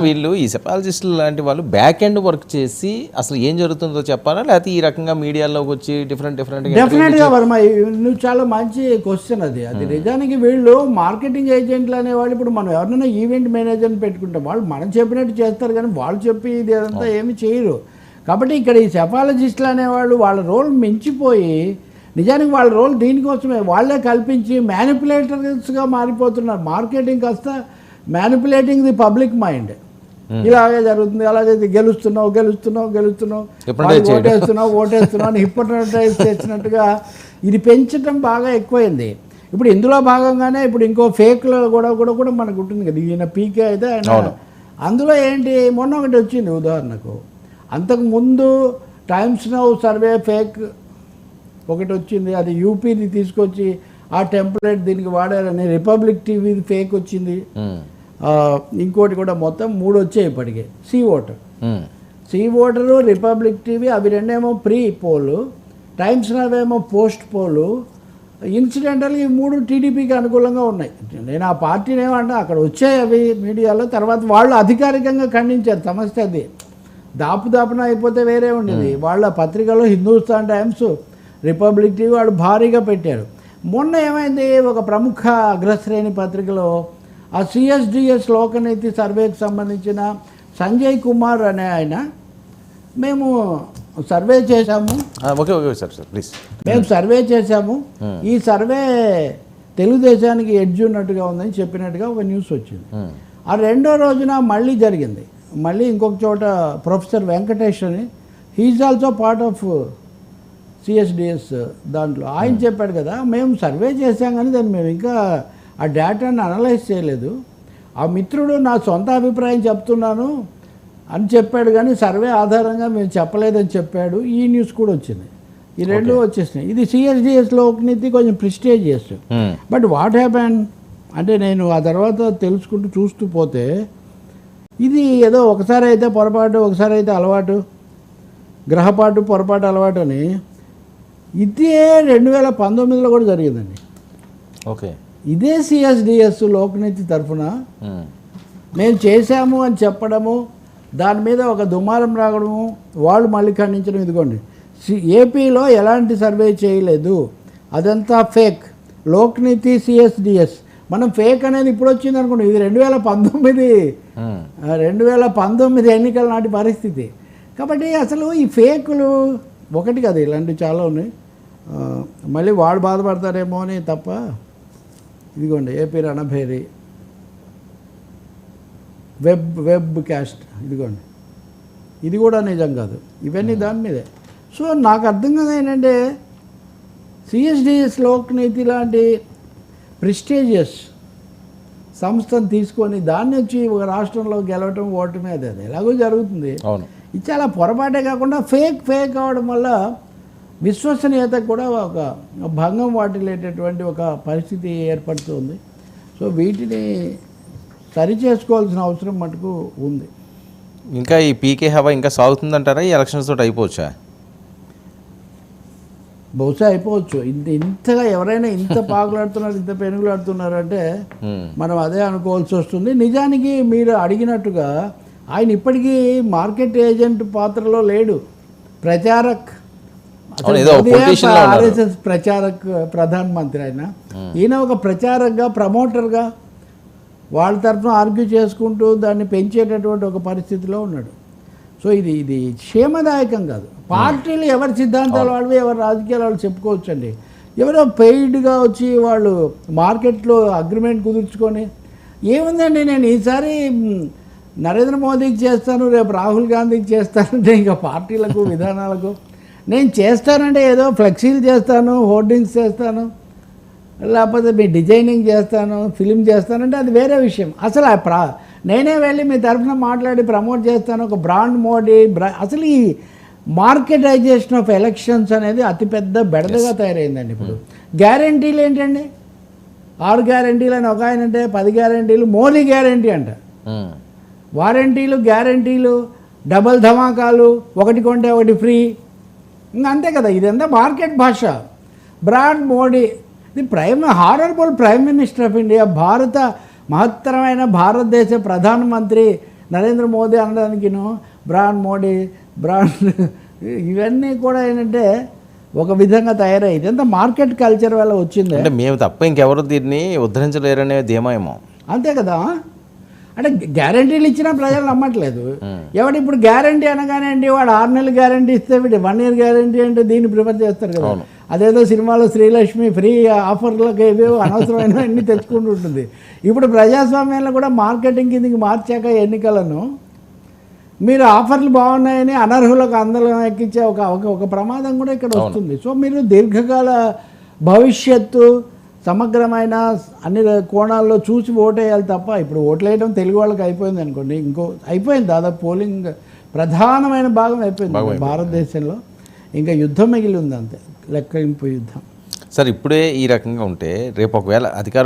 వీళ్ళు ఈ సెపాలజిస్టులు లాంటి వాళ్ళు బ్యాక్ ఎండ్ వర్క్ చేసి అసలు ఏం జరుగుతుందో చెప్పాలా, లేకపోతే ఈ రకంగా మీడియాలోకి వచ్చి డెఫినెట్గా వర్మ, నువ్వు చాలా మంచి క్వశ్చన్ అది. నిజానికి వీళ్ళు మార్కెటింగ్ ఏజెంట్లు అనేవాళ్ళు, ఇప్పుడు మనం ఎవరైనా ఈవెంట్ మేనేజర్ని పెట్టుకుంటాం, వాళ్ళు మనం చెప్పినట్టు చేస్తారు కానీ వాళ్ళు చెప్పి ఇది అదంతా ఏమి చేయరు. కాబట్టి ఇక్కడ ఈ సెపాలజిస్టులు అనేవాళ్ళు వాళ్ళ రోల్ మించిపోయి నిజానికి వాళ్ళ రోల్ దీనికోసమే వాళ్ళే కల్పించి మ్యానిపులేటర్స్గా మారిపోతున్నారు. మార్కెటింగ్ కాస్త మ్యానిపులేటింగ్ ది పబ్లిక్ మైండ్. ఇలాగే జరుగుతుంది, అలాగే గెలుస్తున్నావు ఓటేస్తున్నావు అని హిప్నోటైజ్ చేసినట్టుగా ఇది పెంచడం బాగా ఎక్కువైంది. ఇప్పుడు ఇందులో భాగంగానే ఇప్పుడు ఇంకో ఫేక్లో కూడా మనకు ఉంటుంది కదా, ఈయన పీకే అయితే ఆయన అందులో ఏంటి మొన్న ఒకటి వచ్చింది ఉదాహరణకు, అంతకుముందు టైమ్స్ నౌ సర్వే ఫేక్ ఒకటి వచ్చింది, అది యూపీని తీసుకొచ్చి ఆ టెంప్లెట్ దీనికి వాడారని. రిపబ్లిక్ టీవీ ఫేక్ వచ్చింది, ఇంకోటి కూడా మొత్తం 3 వచ్చాయి ఇప్పటికే. సి ఓటరు రిపబ్లిక్ టీవీ అవి రెండేమో ప్రీ పోలు, టైమ్స్ నవ్ ఏమో పోస్ట్ పోలు. ఇన్సిడెంటల్గా ఈ 3 టీడీపీకి అనుకూలంగా ఉన్నాయి. నేను ఆ పార్టీని ఏమంటే అక్కడ వచ్చాయి అవి మీడియాలో, తర్వాత వాళ్ళు అధికారికంగా ఖండించారు. సమస్య అది దాపున అయిపోతే వేరే ఉండేది. వాళ్ళ పత్రికలో హిందూస్థాన్ టైమ్స్, రిపబ్లిక్ టీవీ వాళ్ళు భారీగా పెట్టారు. మొన్న ఏమైంది, ఒక ప్రముఖ అగ్రశ్రేణి పత్రికలో ఆ సిఎస్డిఎస్ లోకనీతి సర్వేకి సంబంధించిన సంజయ్ కుమార్ అనే ఆయన, మేము సర్వే చేశాము, మేము సర్వే చేశాము, ఈ సర్వే తెలుగుదేశానికి ఎడ్జ్ ఉన్నట్టుగా ఉందని చెప్పినట్టుగా ఒక న్యూస్ వచ్చింది. ఆ రెండో రోజున మళ్ళీ జరిగింది. మళ్ళీ ఇంకొక చోట ప్రొఫెసర్ వెంకటేష్ అని, he is also part of CSDS దాంట్లో, ఆయన చెప్పాడు కదా, మేము సర్వే చేశాం కానీ దాన్ని మేము ఇంకా ఆ డేటాను అనలైజ్ చేయలేదు, ఆ మిత్రుడు నా సొంత అభిప్రాయం చెప్తున్నాను అని చెప్పాడు కానీ సర్వే ఆధారంగా మేము చెప్పలేదని చెప్పాడు. ఈ న్యూస్ కూడా వచ్చింది. ఈ రెండు వచ్చేసినాయి. ఇది సిఎస్డిఎస్ లోక్నీతి కొంచెం ప్రిస్టేజియస్. బట్ వాట్ హ్యాపెన్ అంటే నేను ఆ తర్వాత తెలుసుకుంటూ చూస్తూ పోతే ఇది ఏదో ఒకసారి అయితే పొరపాటు, ఒకసారి అయితే అలవాటు, గ్రహపాటు పొరపాటు అలవాటు అని, ఇదే 2019లో కూడా జరిగిందండి. ఓకే, ఇదే సిఎస్డిఎస్ లోక్నీతి తరఫున మేము చేశాము అని చెప్పడము, దాని మీద ఒక దుమారం రావడము, వాళ్ళు మళ్ళీ ఖండించడం. ఇదిగోండి, ఏపీలో ఎలాంటి సర్వే చేయలేదు, అదంతా ఫేక్, లోక్నీతి సిఎస్డిఎస్. మనం ఫేక్ అనేది ఇప్పుడు వచ్చింది అనుకోండి, ఇది 2019 ఎన్నికల నాటి పరిస్థితి. కాబట్టి అసలు ఈ ఫేకులు ఒకటి కదా, ఇలాంటివి చాలా ఉన్నాయి. మళ్ళీ వాడు బాధపడతారేమో అని తప్ప. ఇదిగోండి, ఏపీ రణభేరి వెబ్ క్యాస్ట్, ఇదిగోండి, ఇది కూడా నిజం కాదు. ఇవన్నీ దాని మీదే. సో నాకు అర్థం కాదు ఏంటంటే, సిఎస్డిఎస్ లోక్నీతి లాంటి ప్రిస్టేజియస్ సంస్థను తీసుకొని దాన్ని వచ్చి ఒక రాష్ట్రంలో గెలవటం ఓటమే, అది ఎలాగో జరుగుతుంది. ఇది చాలా పొరపాటే కాకుండా ఫేక్ అవడం వల్ల విశ్వసనీయతకు కూడా ఒక భంగం వాటిల్లేటటువంటి ఒక పరిస్థితి ఏర్పడుతుంది. సో వీటిని సరి చేసుకోవాల్సిన అవసరం మటుకు ఉంది. ఇంకా ఈ పీకే హవా ఇంకా సాగుతుందంటారా? ఈ ఎలక్షన్స్ తోటి అయిపోవచ్చా? బహుశా అయిపోవచ్చు. ఇంతగా ఎవరైనా ఇంత పాకులాడుతున్నారు, ఇంత పెనుగులాడుతున్నారు అంటే మనం అదే అనుకోవాల్సి వస్తుంది. నిజానికి మీరు అడిగినట్టుగా ఆయన ఇప్పటికీ మార్కెట్ ఏజెంట్ పాత్రలో లేడు, ప్రచారక్, ఆర్ఎస్ఎస్ ప్రచారక్ ప్రధానమంత్రి ఆయన. ఈయన ఒక ప్రచారక్గా, ప్రమోటర్గా వాళ్ళ తరఫున ఆర్గ్యూ చేసుకుంటూ దాన్ని పెంచేటటువంటి ఒక పరిస్థితిలో ఉన్నాడు. సో ఇది క్షేమదాయకం కాదు. పార్టీలు ఎవరి సిద్ధాంతాలు వాళ్ళవి, ఎవరి రాజకీయాలు వాళ్ళు చెప్పుకోవచ్చండి. ఎవరో పెయిడ్గా వచ్చి వాళ్ళు మార్కెట్లో అగ్రిమెంట్ కుదుర్చుకొని, ఏముందండి నేను ఈసారి నరేంద్ర మోదీకి చేస్తాను, రేపు రాహుల్ గాంధీకి చేస్తానంటే, ఇంకా పార్టీలకు విధానాలకు నేను చేస్తానంటే ఏదో ఫ్లెక్సీలు చేస్తాను, హోర్డింగ్స్ చేస్తాను, లేకపోతే మీ డిజైనింగ్ చేస్తాను, ఫిలిం చేస్తానంటే అది వేరే విషయం. అసలు నేనే వెళ్ళి మీ తరఫున మాట్లాడి ప్రమోట్ చేస్తాను, ఒక బ్రాండ్ మోడీ. అసలు ఈ మార్కెటైజేషన్ ఆఫ్ ఎలక్షన్స్ అనేది అతిపెద్ద బెడదగా తయారైందండి. ఇప్పుడు గ్యారంటీలు ఏంటండి, 6 గ్యారంటీలు అని ఒక ఆయన అంటే, 10 గ్యారంటీలు మోదీ గ్యారంటీ అంట, వారంటీలు, గ్యారంటీలు, డబల్ ధమాకాలు, ఒకటి కొంటే ఒకటి ఫ్రీ, ఇంకా అంతే కదా. ఇదంతా మార్కెట్ భాష. Brand Modi, the honourable prime minister of India, మహత్తరమైన భారతదేశ ప్రధానమంత్రి నరేంద్ర మోదీ అనడానికిను బ్రాండ్ మోడీ బ్రాండ్ ఇవన్నీ కూడా ఏంటంటే ఒక విధంగా తయారయ్యి ఇదంతా మార్కెట్ కల్చర్ వల్ల వచ్చింది. అంటే మేము తప్ప ఇంకెవరు దీన్ని ఉద్ధరించలేరనే ధీమా ఏమో. అంతే కదా, అంటే గ్యారంటీలు ఇచ్చినా ప్రజలు నమ్మట్లేదు. ఎవడు ఇప్పుడు గ్యారంటీ అనగానే అండి వాడు 6 నెలలు గ్యారంటీ ఇస్తే వీడు 1 year గ్యారంటీ అంటే దీన్ని ప్రిఫర్ చేస్తారు కదా. అదేదో సినిమాలో శ్రీలక్ష్మి ఫ్రీ ఆఫర్లకు ఏవేవో అనవసరమైన అన్ని తెచ్చుకుంటూ ఉంటుంది. ఇప్పుడు ప్రజాస్వామ్యంలో కూడా మార్కెటింగ్ కిందకి మార్చాక ఎన్నికలను మీరు ఆఫర్లు బాగున్నాయని అనర్హులకు అందరం ఎక్కించే ఒక ప్రమాదం కూడా ఇక్కడ వస్తుంది. సో మీరు దీర్ఘకాల భవిష్యత్తు సమగ్రమైన అన్ని కోణాల్లో చూసి ఓటేయాలి తప్ప ఇప్పుడు ఓట్లేయడం తెలుగు వాళ్ళకి అయిపోయింది అనుకోండి, అయిపోయింది దాదాపు పోలింగ్ ప్రధానమైన భాగం అయిపోయింది భారతదేశంలో. ఇంకా యుద్ధం మిగిలి ఉంది అంతే, లెక్కింపు యుద్ధం. సార్ ఇప్పుడే ఈ రకంగా ఉంటే రేపు ఒకవేళ అధికారం